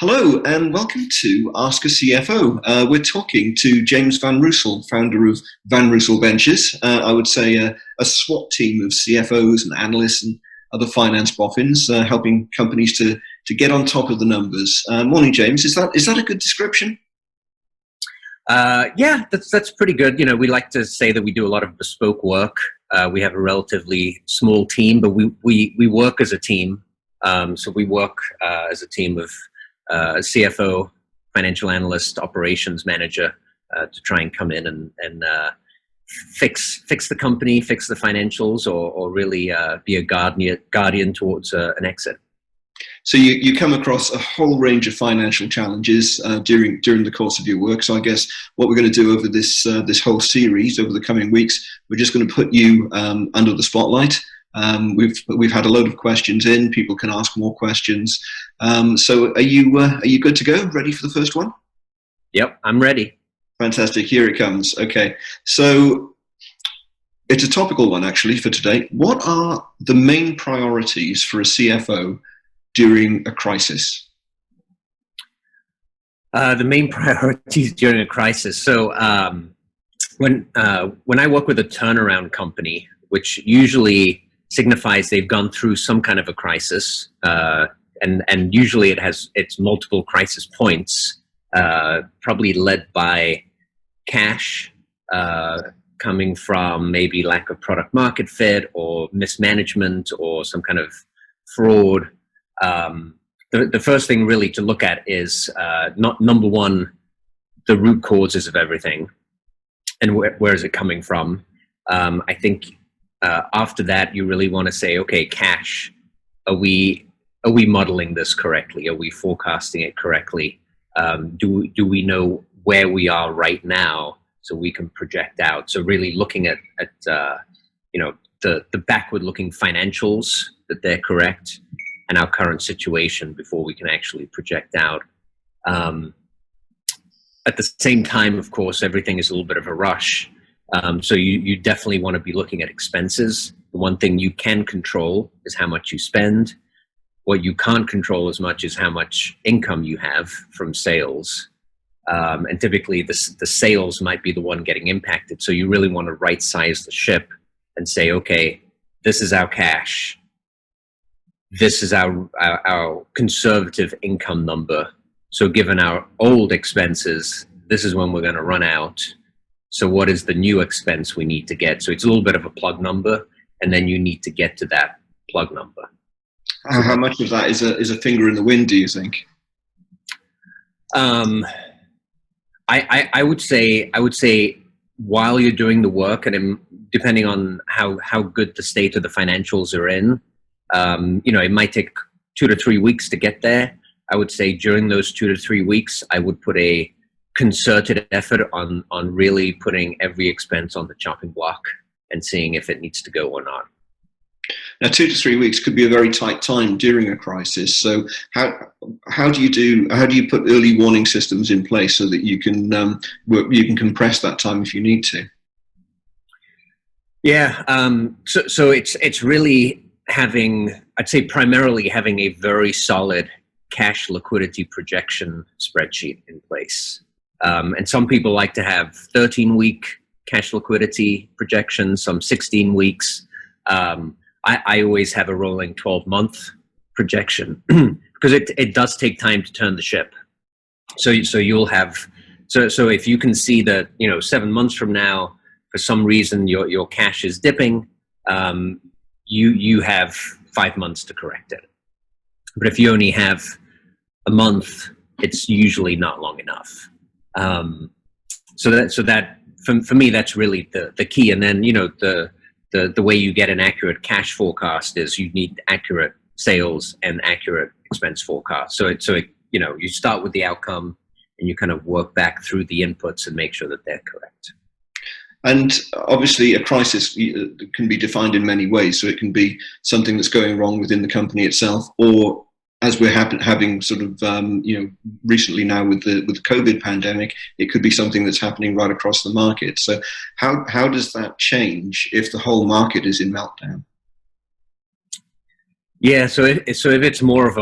Hello and welcome to Ask a CFO. We're talking to James Vanreusel, founder of Vanreusel Ventures. I would say a SWAT team of CFOs and analysts and other finance boffins, helping companies to get on top of the numbers. Morning, James. Is that a good description? Yeah, that's pretty good. You know, we like to say that we do a lot of bespoke work. We have a relatively small team, but we work as a team. So we work as a team of CFO, financial analyst, operations manager, to try and come in and fix the company, fix the financials, or really be a guardian towards an exit. So you come across a whole range of financial challenges during the course of your work. So I guess what we're going to do over this whole series over the coming weeks, we're just going to put you under the spotlight. We've had a load of questions in. People can ask more questions. So are you good to go? Ready for the first one? Yep, I'm ready. Fantastic. Here it comes. Okay. So it's a topical one actually for today. What are the main priorities for a CFO during a crisis? The main priorities during a crisis. So when I work with a turnaround company, which usually signifies they've gone through some kind of a crisis, and usually it's multiple crisis points, probably led by cash, coming from maybe lack of product market fit or mismanagement or some kind of fraud. The first thing really to look at is not number one, the root causes of everything and where is it coming from. I think after that, you really want to say, okay, cash, are we modeling this correctly? Are we forecasting it correctly? Do we know where we are right now so we can project out? So really looking at the backward-looking financials, that they're correct, and our current situation before we can actually project out. At the same time, of course, everything is a little bit of a rush. So you definitely want to be looking at expenses. The one thing you can control is how much you spend. What you can't control as much is how much income you have from sales. And typically the sales might be the one getting impacted. So you really want to right size the ship and say, okay, this is our cash. This is our conservative income number. So given our old expenses, this is when we're going to run out. So what is the new expense we need to get? So it's a little bit of a plug number, and then you need to get to that plug number. How much of that is a finger in the wind, do you think? I would say while you're doing the work, and depending on how good the state of the financials are in, it might take 2 to 3 weeks to get there. I would say during those 2 to 3 weeks, I would put a concerted effort on really putting every expense on the chopping block and seeing if it needs to go or not. Now, 2 to 3 weeks could be a very tight time during a crisis. So how do you put early warning systems in place so that you can compress that time if you need to? Yeah. So it's really I'd say primarily having a very solid cash liquidity projection spreadsheet in place. And some people like to have 13-week cash liquidity projections, some 16 weeks. I always have a rolling 12-month projection because it does take time to turn the ship. So you'll have, so if you can see that, 7 months from now, for some reason, your cash is dipping, you have 5 months to correct it. But if you only have a month, it's usually not long enough. So that for me, that's really the key. And then, the way you get an accurate cash forecast is you need accurate sales and accurate expense forecast. So you start with the outcome and you kind of work back through the inputs and make sure that they're correct. And obviously a crisis can be defined in many ways. So it can be something that's going wrong within the company itself, or as we're having sort of, recently now with the COVID pandemic, it could be something that's happening right across the market. So how does that change if the whole market is in meltdown? Yeah, so if it's more of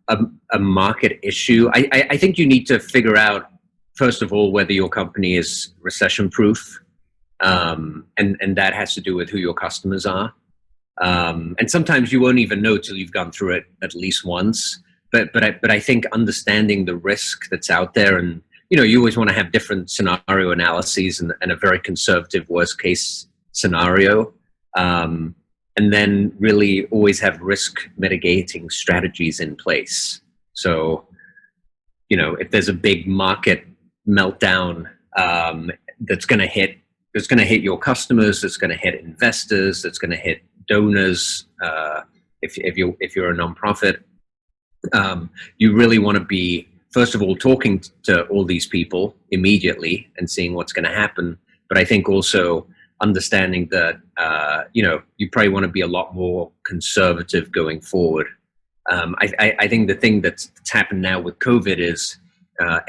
a market issue. I think you need to figure out, first of all, whether your company is recession proof. And that has to do with who your customers are. And sometimes you won't even know till you've gone through it at least once. But I think understanding the risk that's out there, and you always want to have different scenario analyses and a very conservative worst case scenario, and then really always have risk mitigating strategies in place. So if there's a big market meltdown that's going to hit your customers, that's going to hit investors, that's going to hit donors, if you're a nonprofit. You really want to be, first of all, talking to all these people immediately and seeing what's going to happen. But I think also understanding that, you probably want to be a lot more conservative going forward. I think the thing that's happened now with COVID is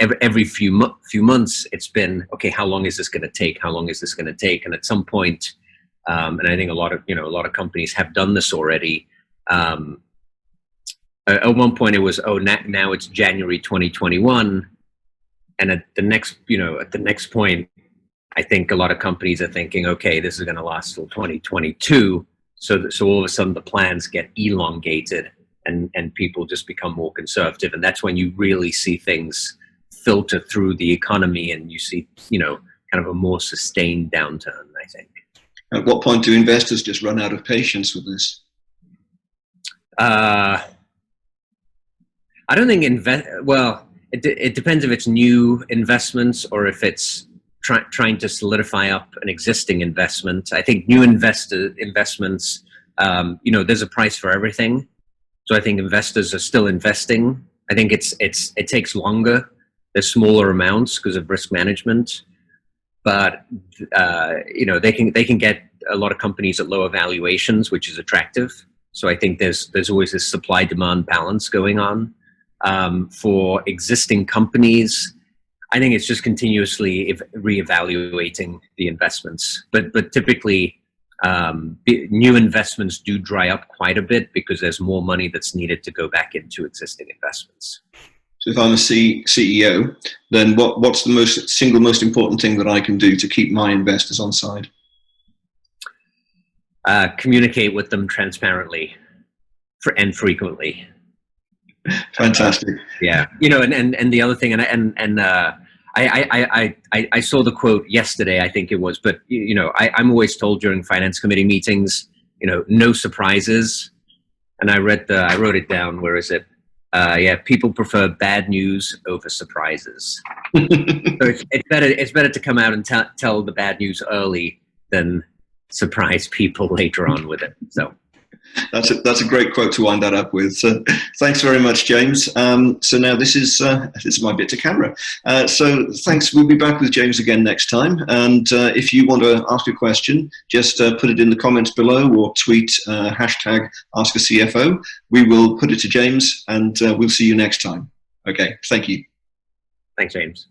every few months it's been, okay, how long is this going to take? How long is this going to take? And at some point, and I think a lot of companies have done this already. At one point it was, now it's January 2021, and at the next point, I think a lot of companies are thinking, okay, this is going to last till 2022. So all of a sudden the plans get elongated, and people just become more conservative, and that's when you really see things filter through the economy, and you see kind of a more sustained downturn, I think. At what point do investors just run out of patience with this? I don't think it depends if it's new investments or if it's trying to solidify up an existing investment. I think new investments, there's a price for everything. So I think investors are still investing. I think it takes longer. There's smaller amounts because of risk management, but they can get a lot of companies at lower valuations, which is attractive. So I think there's always this supply demand balance going on. For existing companies, I think it's just continuously reevaluating the investments. But typically, new investments do dry up quite a bit because there's more money that's needed to go back into existing investments. So if I'm a CEO, then what's the single most important thing that I can do to keep my investors on side? Communicate with them transparently and frequently. Fantastic. Yeah, and the other thing, I saw the quote yesterday, I think it was, but I'm always told during finance committee meetings, no surprises, and I wrote it down. Where is it? People prefer bad news over surprises. So it's better to come out and tell the bad news early than surprise people later on with it. So. That's a great quote to wind that up with. Thanks very much, James. So now this is my bit to camera. So thanks. We'll be back with James again next time. And if you want to ask a question, just put it in the comments below or tweet hashtag #AskACFO. We will put it to James, and we'll see you next time. Okay. Thank you. Thanks, James.